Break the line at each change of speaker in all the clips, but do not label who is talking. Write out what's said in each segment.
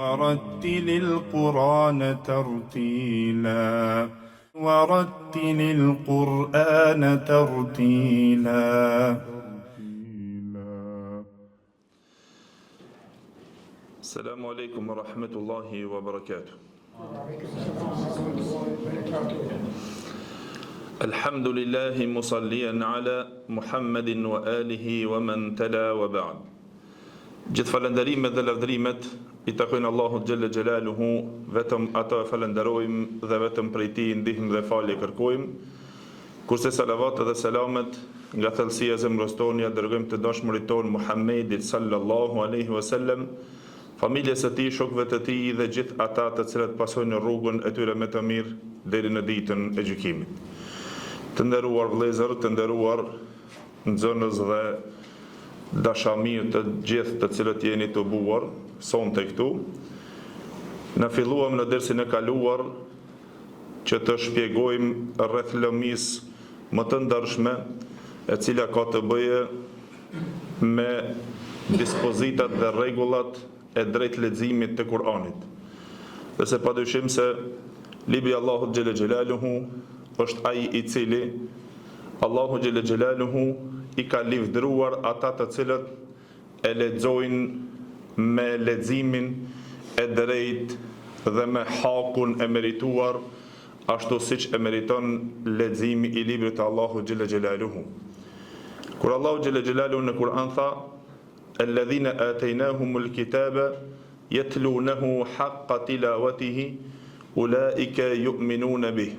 ورتل القرآن ترتيلا ورتل القرآن ترتيلا.
السلام عليكم ورحمة الله وبركاته. الحمد لله مصليا على محمد وآله ومن تلا وبعد. Gjithë falënderimet dhe lavdërimet I takojnë Allahut xhalla xhelaluhu, vetëm ato e falenderojmë dhe vetëm prej Tij ndihmë dhe falje kërkojmë. Kurse salavatet dhe selamet nga thellësia e zemrës tonë ja dërgojmë të dashmurit tonë Muhammedit sallallahu alaihi wasallam, familjes së tij, shokëve të tij dhe gjithë ata të cilët pasojnë rrugën e tyre me të mirë deri në ditën e gjykimit. Të nderuar vëllezër, të nderuar nxënës dhe dashamirë të gjithë të cilët jeni të buar sonte këtu. Na filluam në dersin e kaluar që të shpjegojmë rreth lëmisë më të ndershme e cila ka të bëjë me dispozitat dhe rregullat e drejt leximit të Kur'anit. Dhe se padyshim se libri Allahut xhelle xhelaluhu është ai I cili Allahu xhelle xhelaluhu I ka livdruar ata të cilët e lexojnë me leximin e drejt dhe me hakun e merituar, ashtu siç e meriton leximi I librit të Allahut xhelle xhelaluhu. Kur Allahu xhelle xhelaluhu në Kur'an tha: "Alladhina ataynahumul kitaba yatlunahu haqqa tilawatihi ulaika yu'minuna bih."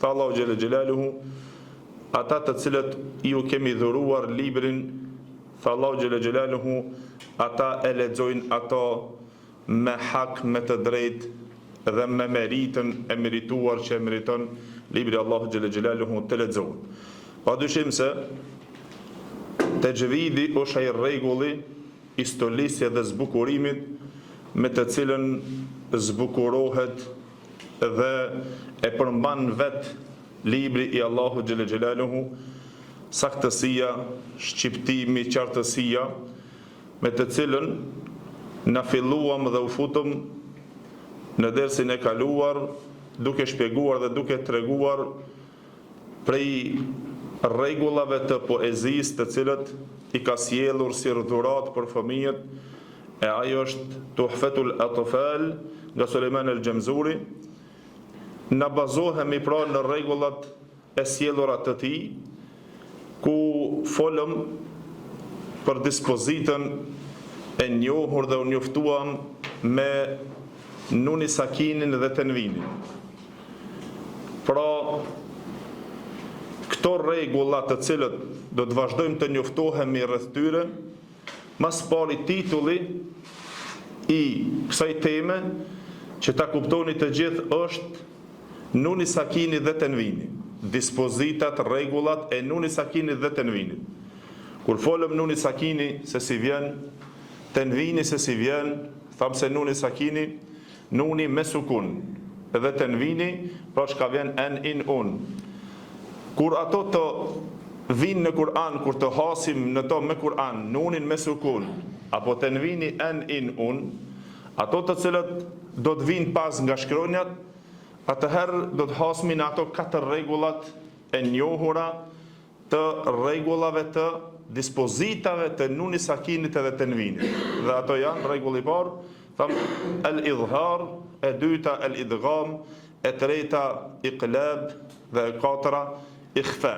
Tha Allahu xhelle xhelaluhu, ata të cilët ju kemi dhuruar librin, tha Allahu xhelle xhelaluhu, ata e lexojnë ato me hak, me të drejtë dhe me meritën e merituar që e meriton libri Allahu xhelle xhelaluhu të lexohet. Padyshim se tajvidi është ai rregulli I stolisje dhe zbukurimit me të cilën zbukurohet dhe e përmban vet libri I Allahu xhelle xhelaluhu, saktësia, shqiptimi, qartësia, me të cilën na filluam dhe u futëm në dersin e kaluar duke shpjeguar dhe duke treguar prej rregullave të poezisë të cilët I ka sjellur si dhurat për fëmijët, e ajo është Tuhfatul Atfal nga Sulejman el-Xhamzuri. Na bazohemi pra në rregullat e sjellura të tij, ku folëm për dispozitën e njohur dhe u njoftuam me nuni sakinin dhe tenvinin. Pra, këto rregulla të cilët do të vazhdojmë të njoftohemi rreth tyre, mas pari titulli I kësaj teme që ta kuptoni të gjithë është nuni sakini dhe tenvini, dispozitat, rregullat e nuni sakini dhe tenvinit. Kur folëm nuni sakini se si vjen, tenvini se si vjen, thamë se nuni sakini, nuni me sukun, edhe tenvini, pra shka vjen en in un. Kur ato të vinë në Kur'an, kur të hasim në to me Kur'an, nunin me sukun, apo tenvini en in un, ato të cilët do të vinë pas nga shkronjat, atëherë do të hasmi në ato 4 rregullat e njohura të rregullave të dispozitave të nuni sakinit edhe tenvinit. Dhe ato janë rregulli I parë, tham el-idhar, e dyta el-idgham, e treta iqlab dhe e katëra ikhfa.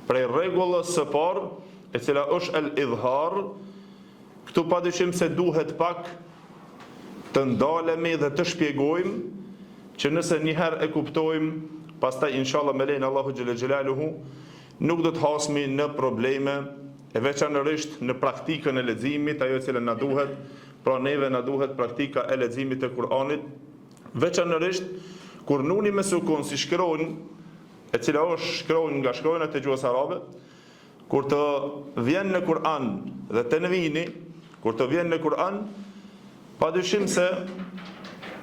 Prej rregullës së parë, e cila është el-idhar, këtu padyshim se duhet pak të ndalemi dhe të shpjegojmë që nëse njëherë e kuptojmë, pastaj inshallah me lejnë Allahu xhelle xhelaluhu, nuk do të hasmi në probleme, e veçanërisht në praktikën e leximit, ajo e cila na duhet, pra neve na duhet praktika e leximit të Kur'anit, veçanërisht kur nuni me sukun si shkronjë, e cila është shkronjë nga shkronjat e gjuhës arabe, kur të vjen në Kur'an dhe tenvini, kur të vjen në Kur'an, padyshim se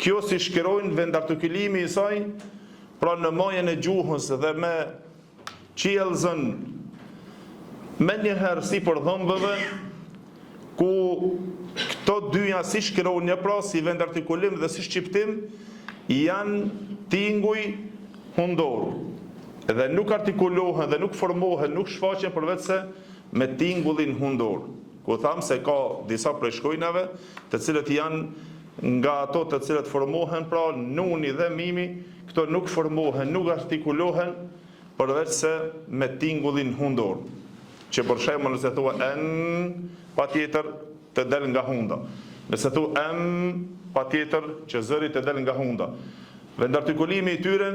kjo si shkronjë vendartikëlimi I saj, pra në majën e gjuhës dhe me qiellzën me njëherë si për dhëmbëve, ku Këto dyja si shkronja, pra si vend artikulim dhe si shqiptim, janë tinguj hundor. Dhe nuk artikulohen dhe nuk formohen, nuk shfaqen përveç se me tingullin hundor. Ku tham se ka disa prej shkronjave, të cilët janë nga ato të cilët formohen, pra nuni dhe mimi, këto nuk formohen, nuk artikulohen përveç se me tingullin hundor. Që për shembull nëse thua n, patjetër të del nga hunda. Nëse thua m, patjetër që zëri të del nga hunda. Vendartikulimi i tyre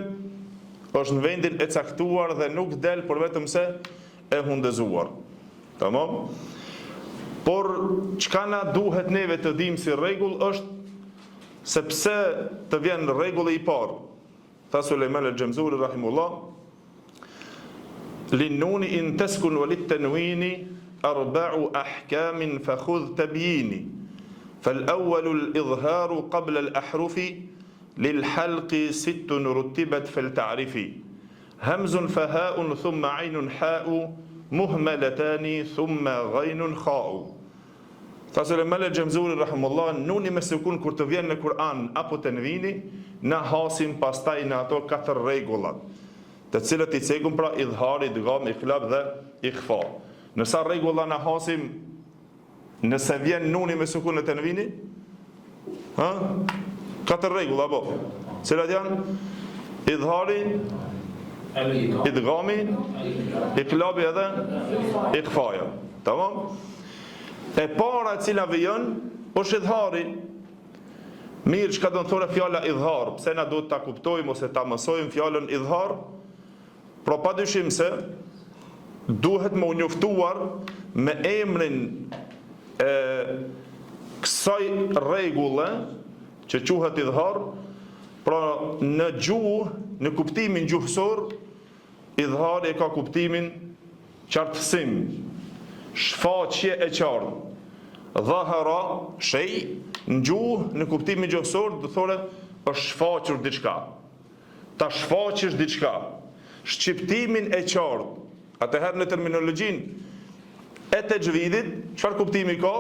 është në vendin e caktuar dhe nuk del për vetëm se e hundezuar. Tamam? Por çka na duhet neve të dim si rregull është sepse të vjen rregulli i parë. Tha Sulejman el-Xhamzuri rahimullah, linnuni in teskun walit tanwini arba'u ahkamin fakhudh tabyini فالأول الإظهار قبل الأحرف للحلق ست رتبت فلتعرفي همز فهاء ثم عين حاء مهملتان ثم غين خاء. Tha Sulejman el-Xhamzuri rahimullah, nuni me sukun kur të vjen në Kur'an apo tenvini, na hasim pastaj në ato 4 rregullat, të cilët i cekun pra idhari, idgham, iqlab dhe ikhfa. Në sa rregulla na hasim nëse vjen nuni me sukun në tenvini? 4 rregulla apo? Cilat janë? Idhari, idghami, iqlabi edhe ikhfaja. Tamam? E para e cila vjen është idhari. Mirë, çka do të thonë fjala idhar? Pse na duhet ta kuptojmë ose ta mësojmë fjalën idhar? Pra padyshim se duhet më u njoftuar me emrin e kësaj rregulle që quhet idhar. Pra në gjuhë, në kuptimin gjuhësor, idhari ka kuptimin qartësim, shfaqje e qartë. Dhahara, shej, në gjuhë, në kuptimin gjuhësor, do thore është shfaqur diçka. Ta shfaqësh diçka. Shqiptimin e qartë. Atëherë në terminologjinë e tajvidit, çfarë kuptimi ka?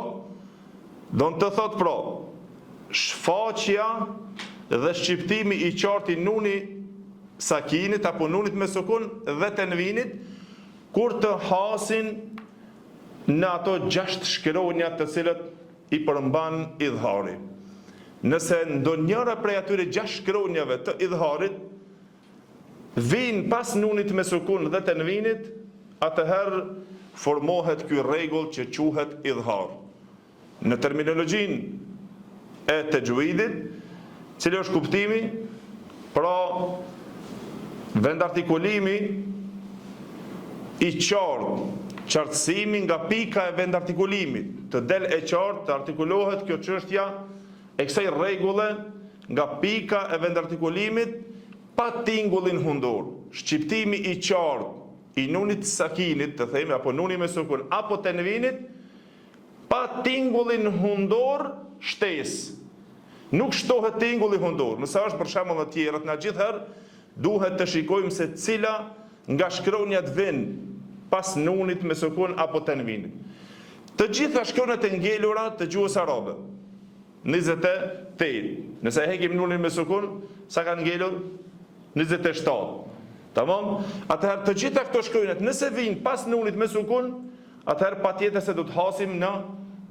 Do të thotë pra, shfaqja dhe shqiptimi i qartë i nuni sakinit apo nunit me sukun dhe tenvinit kur të hasin në ato 6 shkronjat të cilët i përmban idhari. Nëse ndonjëra prej atyre 6 shkronjave të idharit vijnë pas nunit me sukun dhe tenvinit, atëherë formohet ky rregull që quhet idhar. Në terminologjinë e tajvidit, cili është kuptimi, pra vendartikulimi i qartë, qartësimi nga pika e vendartikulimit, të del e qartë, të artikulohet kjo çështja e kësaj rregulle nga pika e vendartikulimit pa tingullin hundor. Shqiptimi i qartë i nunit sakinit, të themi, apo nuni me sukun, apo tenvinit, pa tingullin hundor shtesë. Nuk shtohet tingulli hundor. Nëse është për shembull të tjerat, na gjithherë duhet të shikojmë se cila nga shkronjat vjen pas nunit me sukun apo tenvinit. Të gjitha shkronjat e ngelura të gjuhës arabe, 28. Nëse hekim nunin me sukun, sa kanë ngelur? 27. Tamam? Atëherë të gjitha këto shkronjat, nëse vijnë pas nunit me sukun, atëherë patjetër se do të hasim në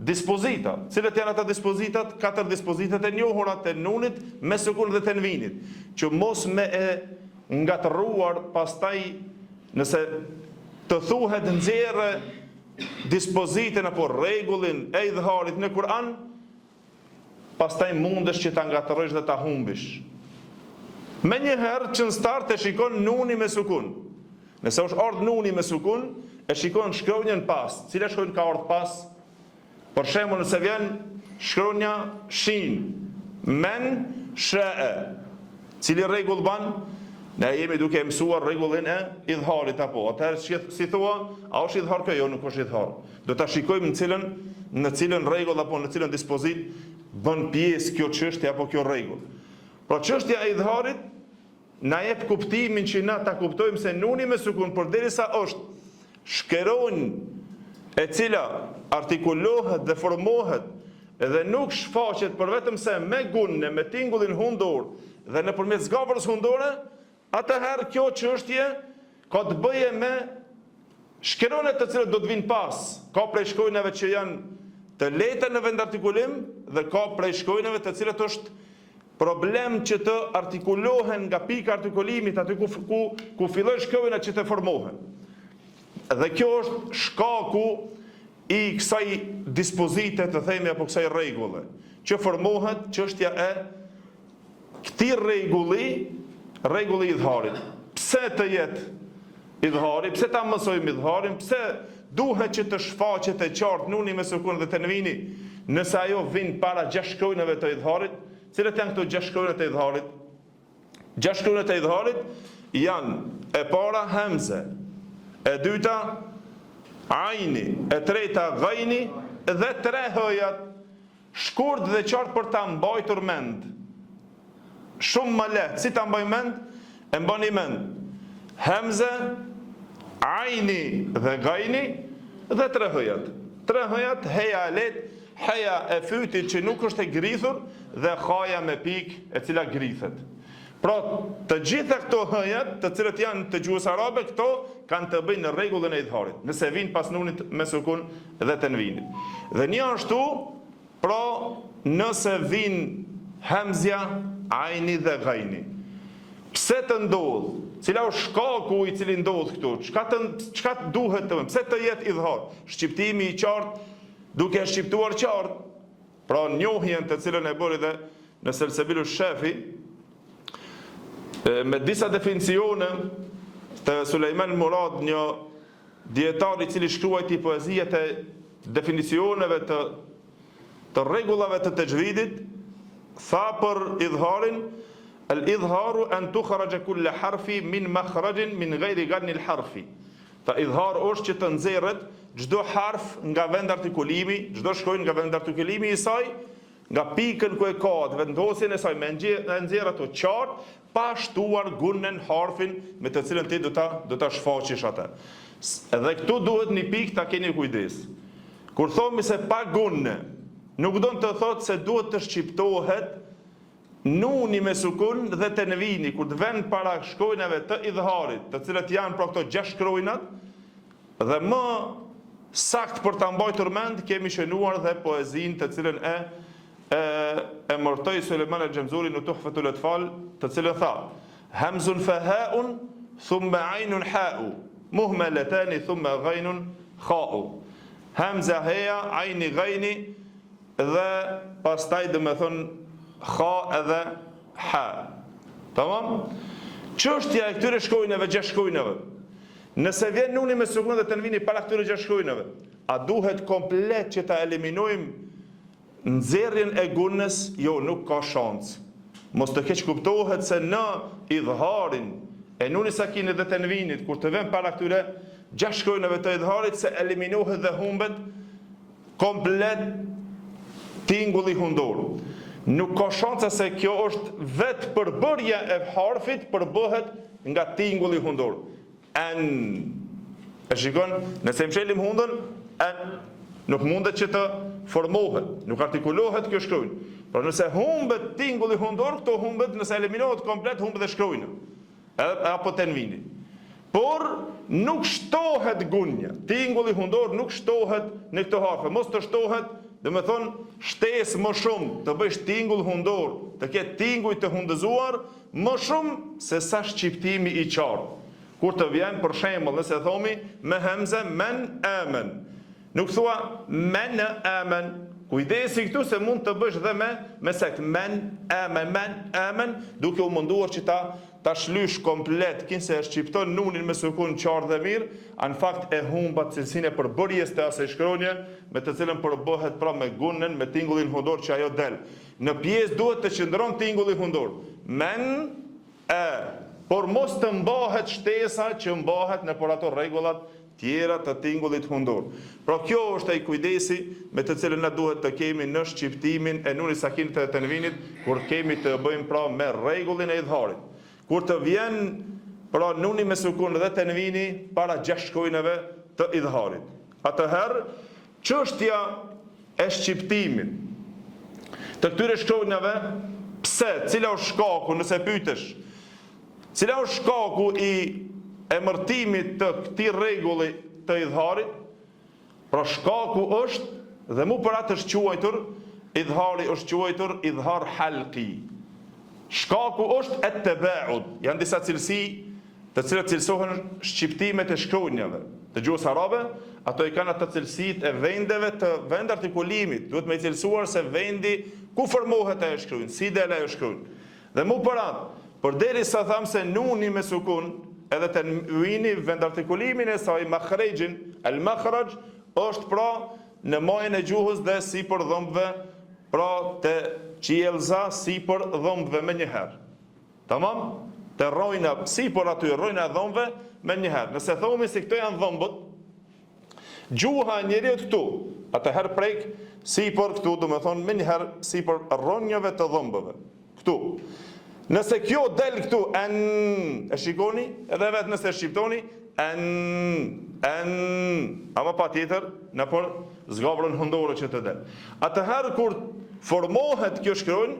dispozita. Cilat janë ata dispozitat? 4 dispozitat e njohura të nunit me sukun dhe tenvinit, që mos me e ngatëruar pastaj nëse të thuhet nxjerrë dispozitën apo rregullin e idharit në Kur'an, pastaj mundesh që ta ngatërrosh dhe ta humbish. Menjëherë që në start e shikon nuni me sukun. Nëse është ardh nuni me sukun, e shikon shkronjën pas. Cila shkronjë ka ardh pas? Për shembull, nëse vjen shkronja shin, men, sha'e. Cili rregull ban? Ne jemi duke mësuar rregullin e idharit apo. Atëherë si thua, a është idhar kjo? Jo, nuk është idhar. Do ta shikojmë në cilën rregull apo në cilën dispozit bën pjesë kjo çështje apo kjo rregull. Pra çështja e idharit na jep kuptimin që na ta kuptojmë se nuni me sukun përderisa është shkronjë e cila artikulohet dhe formohet edhe nuk shfaqet për vetëm se me gunne, me tingullin hundor dhe nëpërmjet zgavërës hundore, atëherë kjo çështje ka të bëje me shkeronet të cilët do të vinë pas. Ka prej shkronjave që janë të lehta në vendartikulim dhe ka prej shkronjave të cilët është problem që të artikulohen nga pika artikulimit aty ku fillojnë shkronjat që të formohen. Dhe kjo është shkaku i kësaj dispozite të themi apo kësaj rregulle, që formohet çështja e këtij rregulli i idharit. Pse të jetë idhari, pse ta mësojmë idharin, pse duhet që të shfaqet e qartë nuni me sukun dhe tenvini, nëse ajo vin para 6 shkronjave të idharit. Cilat janë këto 6 shkronjat e idharit? 6 shkronjat e idharit janë e para hemze, e dyta ajni, e treta gajni dhe 3 hëjat, shkurt dhe qartë për ta mbajtur mend. Shumë më lehtë, si ta mbaj mend? E mbani mend. Hemze, ajni dhe gajni dhe 3 hëjat. 3 hëjat, heja e lehtë, heja e fytit që nuk është e grithur dhe haja me pikë e cila grithet. Pra, të gjitha këto hëjat, të cilët janë të gjuhës arabe, këto kanë të bëjnë në rregullin e idharit, nëse vinë pas nunit me sukun dhe tenvinit. Dhe një ashtu, pra, nëse vinë hemzja, ajni dhe gajni. Pse të ndodh? Cila është shkaku i cili ndodh këtu? Çka duhet të bëjmë? Pse të jetë idhar? Shqiptimi i qartë, duke shqiptuar qartë, pra njohjen të cilën e bëri dhe në Selsebilu Shefi, me disa definicione të Sulejman Murad, një dietar i cili shkruajti poezijet e definicioneve të rregullave të tajvidit, tha për idharin: al-idharu an tukhraja kull harfi min makhrajin min ghairi ganni al-harfi. Tha idhar është që të nxjerret çdo harf nga vend artikulimi, çdo shkronjë nga vend artikulimi i saj, nga pikën ku e ka, vendosjen e saj me nxjerr ato qartë, pa shtuar gunnen harfin me të cilën ti do ta shfaqësh atë. Edhe këtu duhet një pikë ta keni kujdes. Kur thomi se pa gunne, nuk do të thotë se duhet të shqiptohet nuni me sukun dhe tenvini, kur të vend para shkronjave të idharit, të cilët janë pra këto 6 shkronjat, dhe më sakt për ta mbajtur mend kemi shënuar dhe poezinë të cilën e mërtoi Sulejman el-Xhamzuri në Tuhfatul Atfal, të cilën tha: hamzun fa ha'un thumma aynun ha'u muhmalatani thumma ghaynun kha'u. Hamza heja, ajni gajni dhe pastaj do të thon kha edhe ha. Tamam? Çështja e këtyre shkronjave, 6 shkronjave, nëse vjen nuni me sukun dhe tenvini para këtyre 6 shkronjave, a duhet komplet që ta eliminojmë nxjerrjen e gunnës? Jo, nuk ka shans. Mos të keq kuptohet se në idharin e nuni sakin dhe tenvinit, kur të vjen para këtyre 6 shkronjave të idharit, se eliminohet dhe humbet komplet tingulli hundor. Nuk ka shansa se kjo është vetë përbërja e harfit përbëhet nga tingulli hundor. E shikon, nëse mshelim hundën, nuk mundet që të formohet, nuk artikulohet kjo shkronjë. Por nëse humbet tingulli hundor, këto humbet, nëse eliminohet komplet, humbet dhe shkronjë, apo tenvini. Por nuk shtohet gunja, tingulli hundor nuk shtohet në këto harfe, mos të shtohet, dhe me thonë, shtes më shumë, të bësh tingull hundor, të ketë tinguj të hundëzuar, më shumë se sa shqiptimi i qartë. Kur të vjen, për shembull, nëse thomi me hemze men amen, nuk thua men amen. Kujdesi këtu se mund të bësh dhe me sekt men amen, duke u munduar që ta shlysh komplet, kinse e shqipton nunin me sukun qartë dhe mirë, në fakt e humbat cilësinë e përbërjes të asaj shkronje, me të cilën përbëhet pra me gunnen, me tingullin hundor që ajo del. Në pjesë duhet të qëndron tingulli hundor. Men por mos të mbahet shtesa që mbahet në por ato rregullat tjera të tingullit hundor. Pra kjo është ai kujdesi me të cilën ne duhet të kemi në shqiptimin e nunit sakin të tenvinit, kur kemi të bëjmë pra me rregullin e idharit. Kur të vjen pra nuni me sukun dhe tenvini para 6 shkronjave të idharit. Atëherë çështja e shqiptimit të këtyre shkronjave. Pse? Cila është shkaku, nëse pyetesh? Cila është shkaku i emërtimit të këtij rregulli të idharit? Pra shkaku është, dhe mu për atë është quajtur, idhari është quajtur idhar halqi. Shkaku është at-tabaud. Janë disa cilësi të cilat cilësohen shqiptimet e shkronjave të gjuhës arabe. Ato i kanë ato cilësitë e vendeve të vend artikulimit. Duhet me i cilësuar se vendi ku formohet ajo shkronjë, si del ajo shkronjë. Dhe mu për atë, përderisa tham se nuni me sukun, edhe të uini vend artikulimin e saj, makhrejgjin, el makhraj, është pra në majën e gjuhës dhe si për dhëmbëve, pra të qielza si për dhëmbëve me njëherë. Tamam? Të rojna si për aty, rojna e dhëmbëve me njëherë. Nëse thomi si këto janë dhëmbët, gjuha njeriut këtu, atëherë prek si për këtu, do me thonë me njëherë si për rronjave të dhëmbëve. Këtu. Nëse kjo del këtu, e shikoni, edhe vetë nëse shqiptoni, ama pa tjetër, në për zgabrën hëndore që të del. Atëherë kur formohet kjo shkronjë,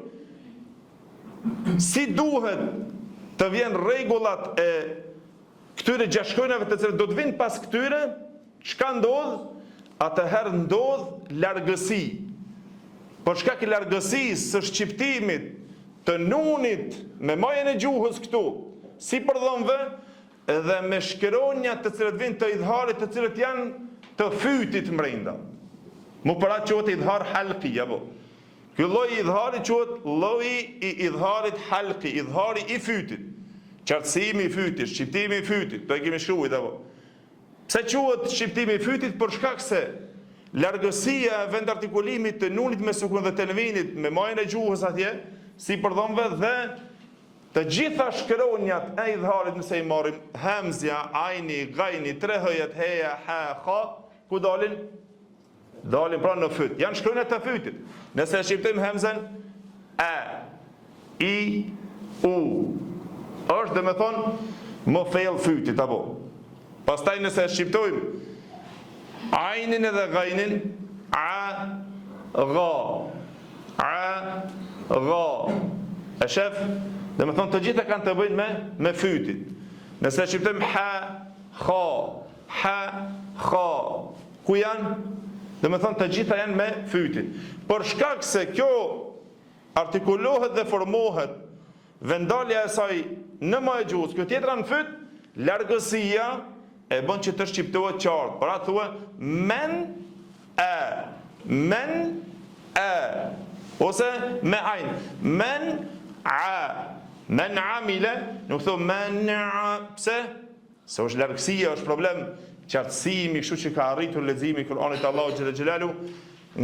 si duhet të vjen rregullat e këtyre gjashkronjave të cilët do të vinë pas këtyre, çka ndodh? Atëherë ndodh largësi. Për shkak të largësisë së shqiptimit të nunit me majën e gjuhës këtu, si për dhëmbëve, edhe me shkronjat të cilët vinë të idharit, të cilët janë të fytit mrenda. Mu për atë quhet idhar halqi, apo. Ky lloj i idharit quhet lloji i idharit halqi, idhari i fytit. Qartësimi i fytit, shqiptimi i fytit, do e kemi shkruajtur apo. Pse quhet shqiptimi i fytit? Për shkak se largësia e vend artikulimit të nunit me sukun dhe tenvinit me majën e gjuhës atje, si për dhëmbëve, dhe të gjitha shkronjat e idharit nëse i marrim, hemzja, ajni, gajni, tre hëjet, heja, ha, kha, ku dalin? Dalin pra në fyt. Janë shkronjat të fytit. Nëse shqiptojmë hemzen, i, u, është dhe me thonë, më thellë fytit, apo. Pastaj nëse shqiptojmë ajnin edhe gajnin, gha, e shef, dhe me thonë të gjitha kanë të bëjnë me fytit. Nëse shqiptojmë ha, ku janë? Dhe me thonë të gjitha janë me fytit. Për shkak se kjo artikulohet dhe formohet vendalja e saj në majë gjuhës, kjo tjetra në fyt, largësia e bën që të shqiptohet qartë. Pra thua men ose me ajn. Men amile, nuk thua men pse? Se është largësia, është problem qartësimi, kështu që ka arritur leximi i Kur'anit Allahu xhalla xhelalu,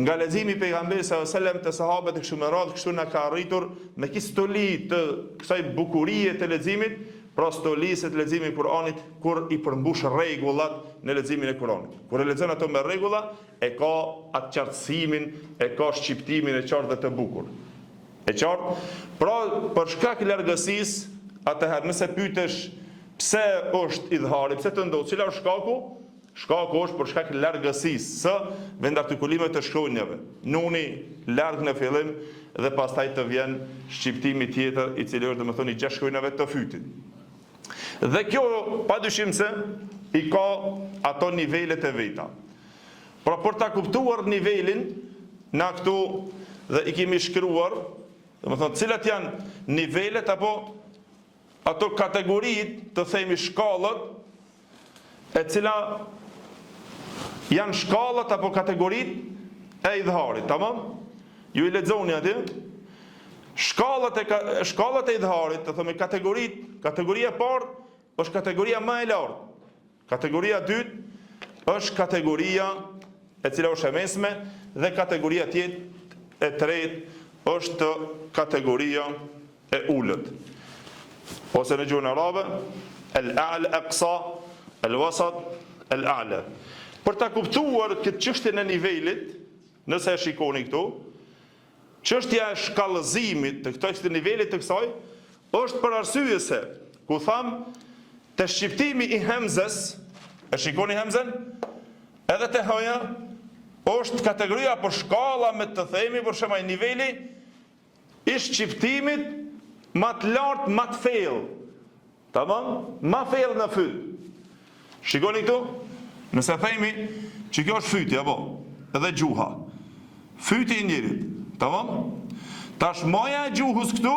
nga leximi i pejgamberit sallallahu alajhi wasallam te sahabët e kështu me radhë, kështu na ka arritur me kistoli të kësaj bukurie të leximit, pra stolisë të leximit të Kur'anit kur i përmbush rregullat në leximin e Kur'anit. Kur e lexon ato me rregulla, e ka atë qartësimin, e ka shqiptimin e qartë dhe të bukur. E qartë? Pra për shkak të largësisë, atëherë nëse pyetesh pse është idhari, pse të ndodh, cila është shkaku? Shkaku është për shkak të largësisë së vendartikulimeve të shkronjave. Nuni larg në fillim dhe pastaj të vjen shqiptimi tjetër, i cili është domethënë i gjashtë shkronjave të fytit. Dhe kjo padyshim se i ka ato nivelet e veta. Pra për ta kuptuar nivelin, na këtu dhe i kemi shkruar, domethënë cilat janë nivelet apo ato kategoritë, të themi shkallët, e cila janë shkallët apo kategoritë e idharit, tamam? Ju i lexoni aty. Shkallët e idharit, të themi kategoria e parë është kategoria më e lartë. Kategoria e dytë është kategoria e cila është e mesme dhe kategoria tjetër e tretë është kategoria e ulët. Ose në gjuhën arabe, el-a'la aqsa, el-wasat, el-a'la. Për ta kuptuar këtë çështje në nivelit, nëse e shikoni këtu, çështja e shkallëzimit të këtij nivelit të kësaj është për arsye se ku tham të shqiptimi i hemzës, e shikoni hemzën, edhe të h-ja është kategoria për shkalla me të themi për shembull niveli i shqiptimit ma të lartë, ma të thellë. Tamam? Ma thellë në fyt. Shikoni këtu? Nëse themi që kjo është fyti, apo edhe gjuha. Fyti i njerit. Tamam? Tash maja e gjuhës këtu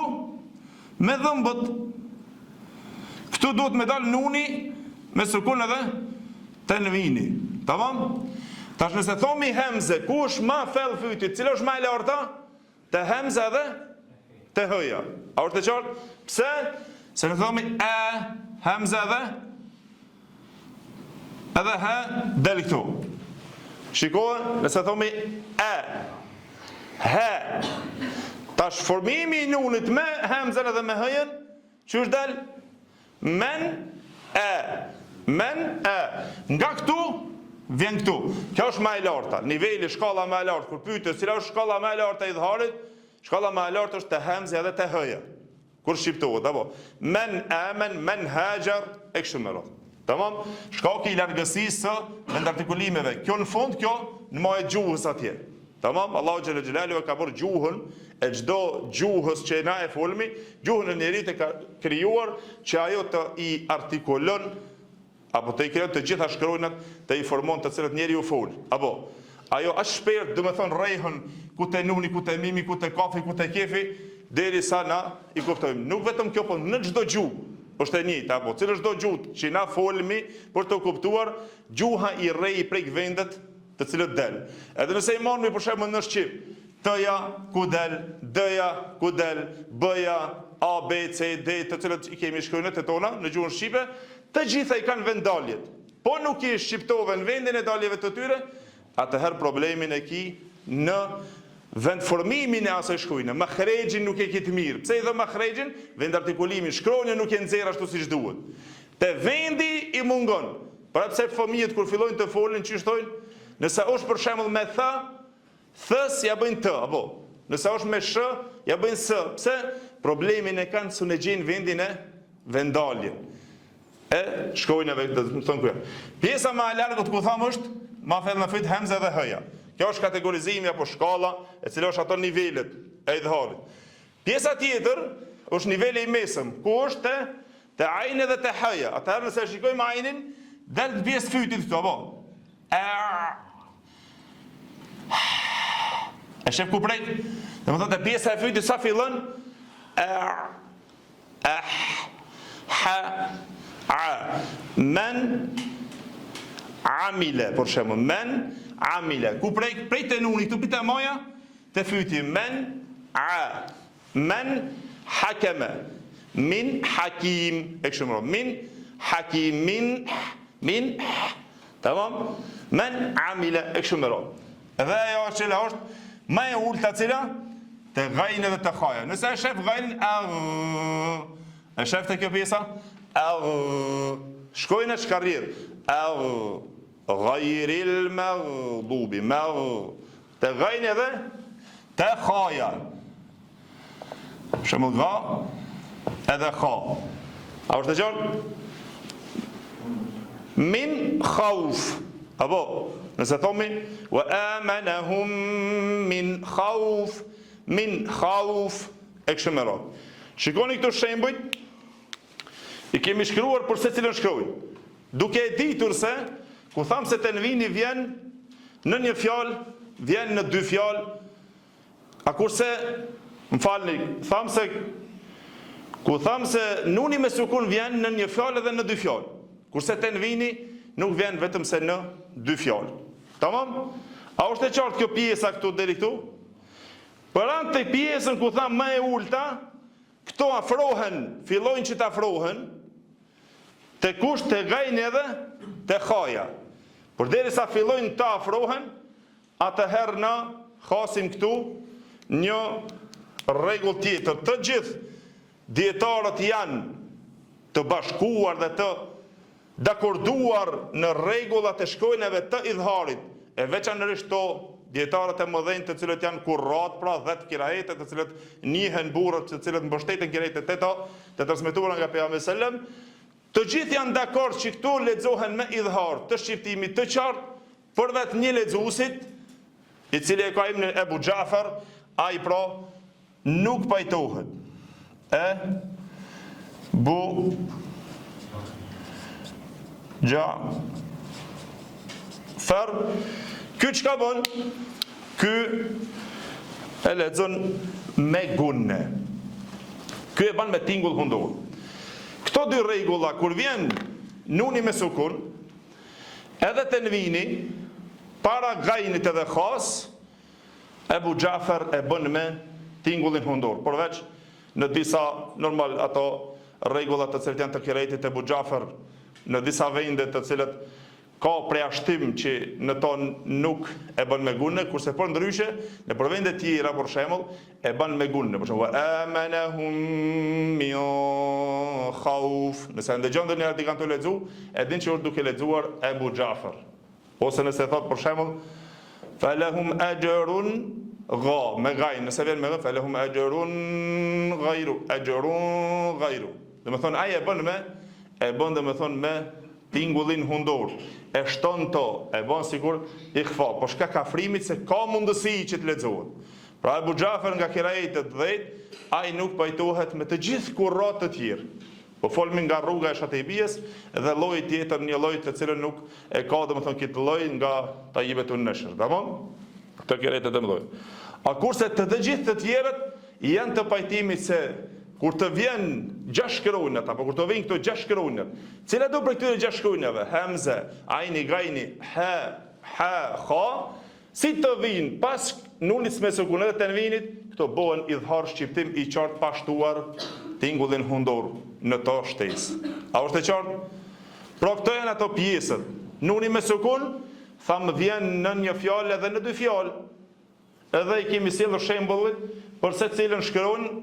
me dhëmbët. Këtu duhet me dalë nuni me sukun edhe tenvini. Tamam? Tash nëse thomi hemze, ku është ma thellë fyti, cila është ma e larta? Te hemze edhe te hëja. A është e qartë? Pse? Se në thomi hemze edhe he del këtu. Shikohet, nëse thomi he. Tash formimi i nunit me hemzen edhe me hëjen, që është del? Men Nga këtu vjen këtu. Kjo është më e larta, niveli, shkalla më e lartë. Kur pyetet cila është shkalla më e lartë e idharit, shkalla më e lartë është te hemza edhe te hëja. Kur shqiptohet, apo men amen, men hajar e kështu me radhë. Tamam? Shkaku i largësisë së vendartikulimeve. Kjo në fund, kjo në majë gjuhës atje. Tamam? Allahu xhalla xhelalu ka bërë gjuhën e çdo gjuhës që na e folmi, gjuhën e njerit e ka krijuar që ajo të i artikulon apo të i krijon të gjitha shkronjat, të i formon të cilët njeriu fol. Apo ajo është shpert, do të thonë rrehën ku te nuni, ku te mimi, ku te kafi, ku te kefi, derisa na i kuptojmë. Nuk vetëm kjo, po në çdo gjuhë është e njëjta, apo cilë çdo gjuhë që na folmi për të kuptuar, gjuha i rrej i prek vendet të cilët del. Edhe nëse i marrni për shembull në shqip, t-ja ku del, d-ja ku del, b-ja, a, b, c, d, të cilët i kemi shkronjat e tona në gjuhën shqipe, të gjitha i kanë vendaljet. Po nuk i shqiptove në vendin e daljeve të tyre, atëherë problemin e ki në vendformimin e asaj shkujnë. Mahregjin nuk e kitë mirë. Pse i dhe mahregjin? Vendartikulimin, shkronja nuk e nxjerr ashtu siç duhet. Te vendi i mungon. Pra pse fëmijët kur fillojnë të folin, që shtojnë? Nëse është për shembull me th, thës ja bëjnë t, apo. Nëse është me sh, ja bëjnë s. Pse? Problemin e kanë su në gjenë vendin e vendalje. Shkojnëve, do të thonë kërë. Pjesa ma e largët ku thamë është, ma thellë në fyt hemze dhe hëja. Kjo është kategorizimi apo shkalla, e cila është ato nivelet e idharit. Pjesa tjetër është niveli i mesëm, ku është te ajni dhe te hëja. Atëherë nëse shikojmë ajnin, del të pjesë fytit këtu, apo? E shef ku prej? Dhe më thonë te pjesa e fytit sa fillon? Men amile, për shembull, men amile. Ku prej te nuni, këtu pita moja, te fyti, men hakeme, min hakim, e kështu më radhë, min hakim, min, tamam, men amile, e kështu më radhë. Edhe ajo cila është, ma e ulta cila, te gajnë dhe te khaja. Nëse e shef gajnë, e shef te kjo pjesa, shkojnë e shkarrir, gajril maghdubi, te gajnë edhe te khaja. Shembull ga edhe kha. A është të qartë? Min khauf, apo nëse thomi wa amanahum min khauf, e kështu me radhë. Shikoni këtu shembujt, i kemi shkruar për se cilën shkrujnë. Duke e ditur se, ku thamë se tenvini vjen në një fjalë, vjen në dy fjalë, a kurse, më falni, thamë se, ku thamë se nuni me sukun vjen në një fjalë edhe në dy fjalë, kurse tenvini nuk vjen vetëm se në dy fjalë. Tamam? A është e qartë kjo pjesa këtu deri këtu? Për anë të pjesën ku thamë më e ulta, këto afrohen, fillojnë që të afrohen, te kush te gajnë edhe te khaja. Por derisa fillojnë të afrohen, atëherë na hasim këtu një rregull tjetër. Të gjithë dietarët janë të bashkuar dhe të dakorduar në rregullat e shkronjave të idharit, e veçanërisht to dietarët e mëdhenj të cilët janë kurrat, pra 10 kirajete të cilët njihen burrët, të cilët mbështeten kirajetet të transmetuara nga pejgamberi sallam. Të gjithë janë dakord që këtu lexohen me idhar të shqiptimit të qartë, përveç një lexuesit, i cili e ka emrin Ebu Xhafer, ai pra nuk pajtohet. Bu Jafer. Ky çka bën? Ky e lexon me gunne. Ky e bën me tingull hundor. Këto dy rregulla kur vjen nuni me sukun, edhe tenvini para gajnit edhe khas, Ebu Jafer e bën me tingullin hundor. Përveç në disa normal ato rregullat të cilat janë të kiretit Ebu Jafer, në disa vende të cilat ka preashtim që në ton nuk e bën me gunne, kurse për ndryshe në për vende tjera për shembull e bën me gunne. Për shembull amanahum min khawf. Nëse ndëgjon ndonjëherë ti kanë të lexu, e din që është duke lexuar Ebu Jafer. Ose nëse thot për shembull falahum ajrun gha me gaj, nëse vjen me gha falahum ajrun ghayru. Do të thonë ai e bën me tingullin hundor, e shton to, e bën sigur i khfa, po shka ka frimit se ka mundësi që të lexohet. Pra Ebu Jafer nga kirajtet 10, ai nuk pajtohet me të gjithë kurrat të tjerë. Po folmi nga rruga e Shatejbijës dhe lloji tjetër, një lloj të cilën nuk e ka domethënë këtë lloj nga Tajibetun Neshr, tamam? Këtë kirajtet 11. A kurse të gjithë të tjerët janë të pajtimit se kur të vjen 6 shkronjat, apo kur të vjen këto 6 shkronjat, cilat do për këtyre 6 shkronjave, hamza, ajni, gajni, ha, kha, si të vinë pas nunit me sukun edhe tenvinit, këto bëhen idhar shqiptim i qartë pa shtuar tingullin hundor në to shtesë. A është e qartë? Pra këto janë ato pjesët. Nuni me sukun, thamë vjen në një fjalë edhe në dy fjalë. Edhe i kemi sjellur shembullit për se cilën shkronjë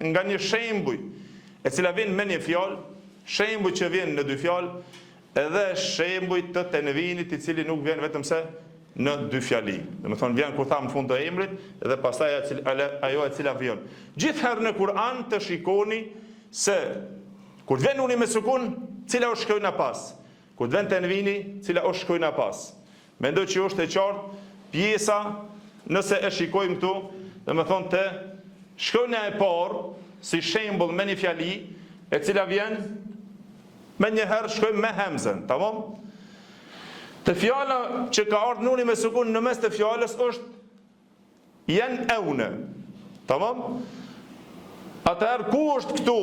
nga një shembuj, e cila vjen me një fjalë, shembuj që vjen në dy fjalë, edhe shembuj të tenvinit i cili nuk vjen vetëm se në dy fjali. Domethënë vjen kur tham në fund të emrit dhe pastaj ajo e cila vjen. Gjithherë në Kur'an të shikoni se kur vjen nuni me sukun, cila është shkronja pas. Kur vjen tenvini, cila është shkronja pas. Mendoj që është e qartë pjesa, nëse e shikojmë këtu, domethënë te shkronja e parë, si shembull me një fjali, e cila vjen me njëherë shkojmë me hemzen, tamam? Të fjala që ka ardhur nuni me sukun në mes të fjalës është jen eune, tamam? Atëherë ku është këtu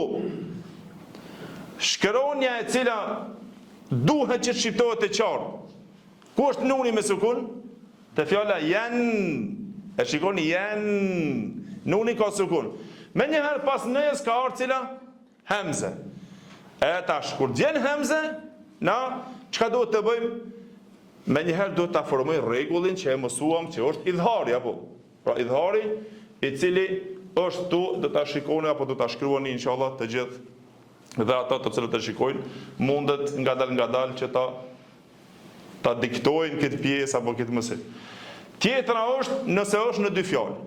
shkronja e cila duhet që shqiptohet e qartë? Ku është nuni me sukun? Të fjala jen, e shikoni jen, nuni ka sukun. Me njëherë pas nëjës ka ardhur cila? Hemze. E tash, kur vjen hemze, na, çka duhet të bëjmë? Me njëherë duhet të formojmë rregullin që e mësuam që është idhari, apo? Pra idhari i cili është tu, do ta shikoni apo do ta shkruani inshallah të gjithë dhe ata të cilët e shikojnë, mundet ngadal që ta diktojnë këtë pjesë apo këtë mësim. Tjetra është nëse është në dy fjalë.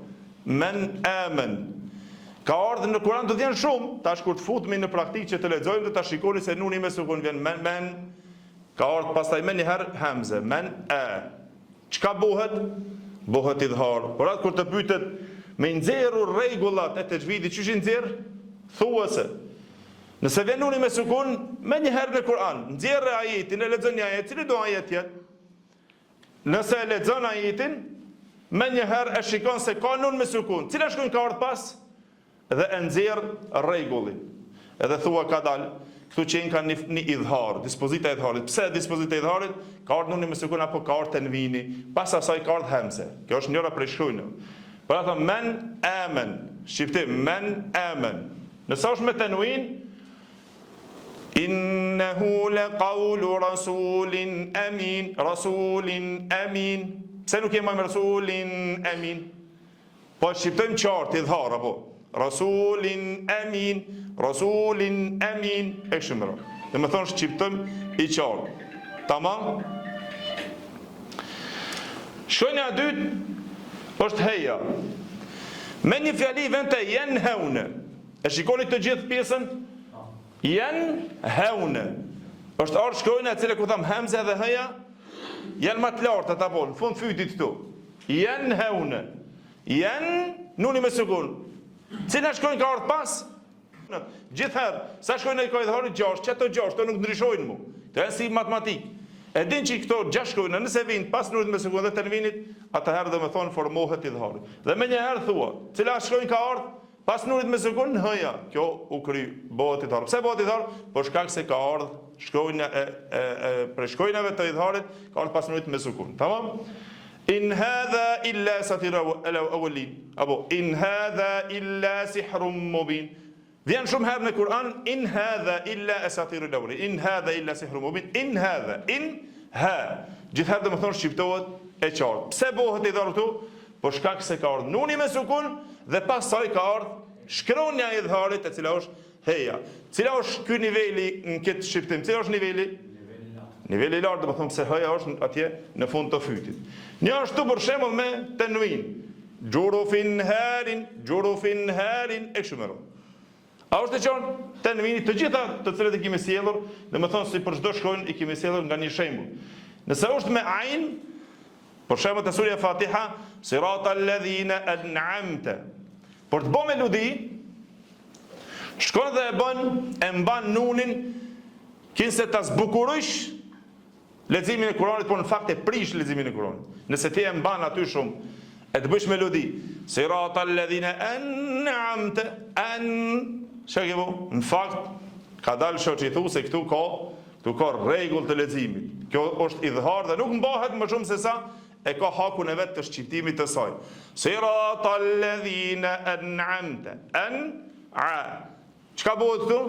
Men amen. Ka ardhur në Kur'an të vjen shumë, tash kur të futemi në praktikë që të lexojmë do ta shikoni se nuni me sukun vjen men. Ka ardhur pastaj me një herë hamze, men e. Çka bëhet? Bëhet idhar. Por atë kur të pyetet me nxjerrur rregullat e tajvidit, çish i nxjerr? Thuase. Nëse vjen nuni me sukun, me një herë në Kur'an, nxjerrë ajetin, e lexon një ajet, cili do ajet jetë? Nëse e lexon ajetin, me një herë e shikon se ka nun me sukun, cila shkruajnë ka ardhur pas? Dhe e nxjerr rregullin. Edhe thua ka dal, këtu që ka një idhar, dispozita e idharit. Pse dispozita e idharit? Ka ardhur nuni me sukun apo ka ardhur tenvini, pas asaj ka ardhur hamze. Kjo është njëra prej shkruajnë. Por ato men amen, shqiptim men amen. Nëse është me tenvin, innehu laqawlu rasulin amin, rasulin amin. Pse nuk jemi me rasulin amin? Po shqiptojmë qartë idhar apo? Rasulin amin, rasulin amin, e kështu. Dhe më thonë shqiptojmë i qartë. Tamam? Shkronja e dytë është heja. Me një fjali vend të jen heune. E shikoni të gjithë pjesën? Jen heune. Është ardhur shkronja e cila ku tham hamze dhe heja janë më të larta apo në fund fytit këtu. Jen heune. Jen nuni me sukun. Cila shkojnë ka ardhur pas? Gjithherë, sa shkojnë ai ka idhharit 6, çeto 6, to nuk ndryshojnë mu. Të janë si matematik. E din që këto 6 shkojnë, nëse vinë pas nurit me sekondë të tenvinit, atëherë dhe me thonë formohet idhhari. Dhe me njëherë thua, cila shkojnë ka ardhur pas nurit me sekundë, hëja, kjo u kry, bëhet idhar. Pse bëhet idhar? Po shkak se ka ardhur shkojnë për shkojnave të idharit, ka ardhur pas nurit me sekundë. Tamam? In hadha illa satirul awwalin. Apo in hadha illa sihrun mubin. Vjen shumë herë në Kur'an, in hadha illa asatirul awwalin. In hadha illa sihrun mubin. In hadha, in ha. Gjithherë do të thonë shqiptohet e qartë. Pse bëhet idhar këtu? Po shkak se ka ardhur nuni me sukun dhe pastaj ka ardhur shkronja e idharit, e cila është heja. Cila është ky niveli në këtë shqiptim? Cila është niveli? Niveli i lartë, do të thonë se heja është atje në fund të fytit. Një ashtu për shembull me tenwin. Jurufin harin e kështu me radhë. A është e qartë? Tenwini të gjitha të cilët i kemi sjellur, domethënë si për çdo shkronjë i kemi sjellur nga një shembull. Nëse është me ain, për shembull te surja Fatiha, siratal ladhina an'amta. Për të bërë melodi, shkon dhe e mban nunin, kinse ta zbukurojsh leximin e Kuranit, por në fakt e prish leximin e Kuranit. Nëse ti e mban aty shumë, e të bësh melodi, siratal ladhina an'amta, çka po? Në fakt ka dalë shoqi thu se këtu ka rregull të leximit. Kjo është idhar dhe nuk mbahet më shumë se sa e ka hakun e vetë të shqiptimit të saj. Siratal ladhina an'amta. Çka bëhet këtu?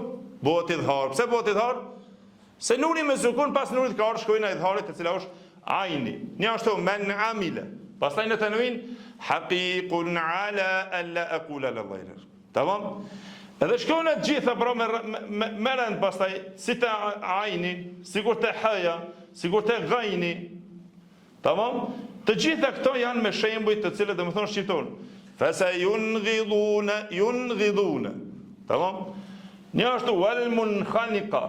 Bëhet idhar. Pse bëhet idhar? Se nuni me sukun pas nunit ka ardhur shkojnë idharit, e cila është ajni. Një ashtu men amila. Pastaj në tanwin haqiqun ala alla aqula la ghayr. Tamam? Edhe shkojnë të gjitha pra me rend pastaj si te ajni, sikur te haja, sikur te gajni. Tamam? Të gjitha këto janë me shembuj të cilët do të thonë shqiptar. Fasa yunghiduna. Tamam? Një ashtu wal munkhaniqa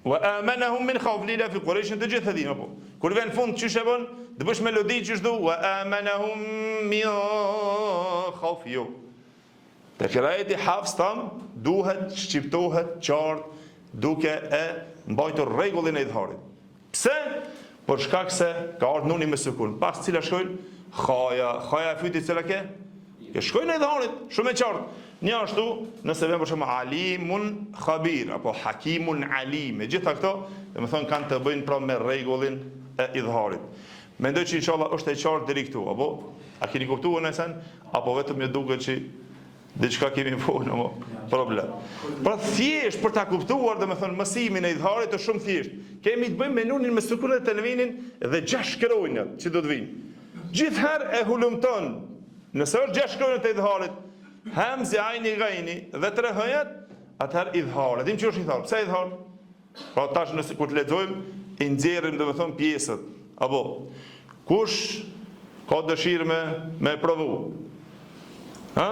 wa amanahum min khawf lila fi Quraysh, të gjitha dhima po. Kur vjen fund çish e bën, të bësh melodi çish do wa amanahum min khawf jo. Te qiraeti Hafs tam duhet shqiptohet qartë duke e mbajtur rregullin e idharit. Pse? Për shkak se ka ardhur nuni me sukun. Pas cila shkojnë khaja e fytit cila ke shkojnë e idharit, shumë e qartë. Një ashtu, nëse vjen për shembull alimun khabir apo hakimun alim, gjitha këto, domethënë kanë të bëjnë pra me rregullin e idharit. Mendoj që inshallah është e qartë deri këtu, apo a keni kuptuar nëse apo vetëm ju duket që diçka kemi punë apo problem. Pra thjesht për ta kuptuar domethënë mësimin e idharit është shumë thjesht. Kemi të bëjmë me nunin me sukunin e tenvinin dhe 6 shkronjat që do të vinë. Gjithherë e hulumton. Nëse është 6 shkronjat e idharit, hamzi, ajni, gajni dhe 3 hëjat, atëherë idhar. Dim që është idhar. Pse idhar? Pra tash nëse kur të lexojmë, i nxjerrim domethënë pjesët. Apo kush ka dëshirë me provu? Ha?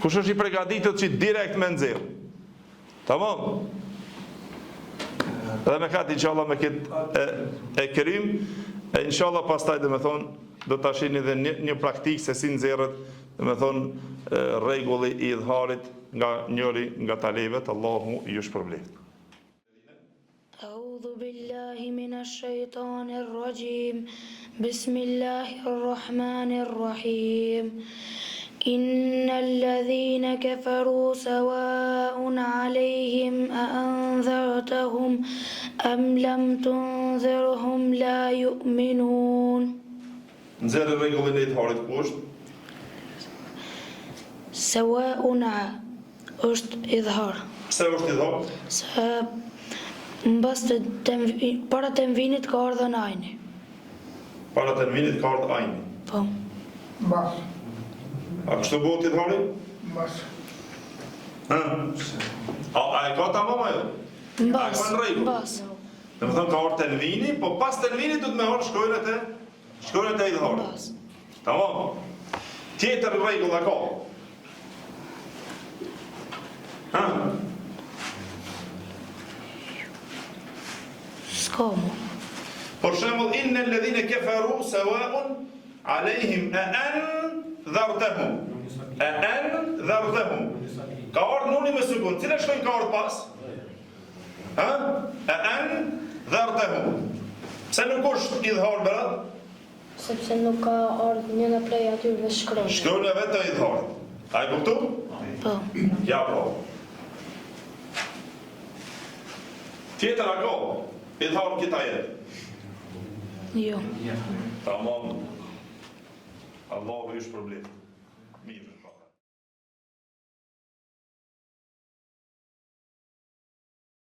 Kush është i përgatitur që direkt me nxjerr? Tamam? Dhe me këtë inshallah me këtë e kërim, e inshallah pastaj domethënë do ta shihni edhe një praktikë se si nxjerrët domethënë rregulli i idharit nga njëri nga talevet. Allahu ju shpërblet.
أعوذ بالله من الشيطان الرجيم بسم الله الرحمن الرحيم إن الذين كفروا سواء عليهم أأنذرتهم أم لم تنذرهم لا يؤمنون.
Nxjerrë rregullin e idharit kusht?
سواء është idhar.
Pse është idhar?
Se mbas para tenvinit ka ardhur ajni.
Para tenvinit ka ardhur ajni.
Po.
Mbas.
A kështu bëhet idhari?
Mbas.
A e ka tamam ajo?
Mbas. Mbas.
Domethënë ka ardhur tenvini, po pas tenvinit do të më ardhë shkronjat e idharit.
Mbas.
Tamam. Tjetër rregull ka.
S'ka mu.
Për shembull innal ladhina kafaru sawa'un alayhim a anzartahum E en dhardhehum. Ka ardhë nuni me sukun. Cile shkojnë ka ardhë pas? Ha? E en dhardhehum. Pse nuk është idhar berat?
Sepse nuk ka ardhë një në prej atyre shkronjë.
Shkronja vetë të idhar. A i kuptu?
Po.
Ja pro. Tjetër a ka? Idhar këta jetë.
Jo.
Tamam. Allahu ish problem.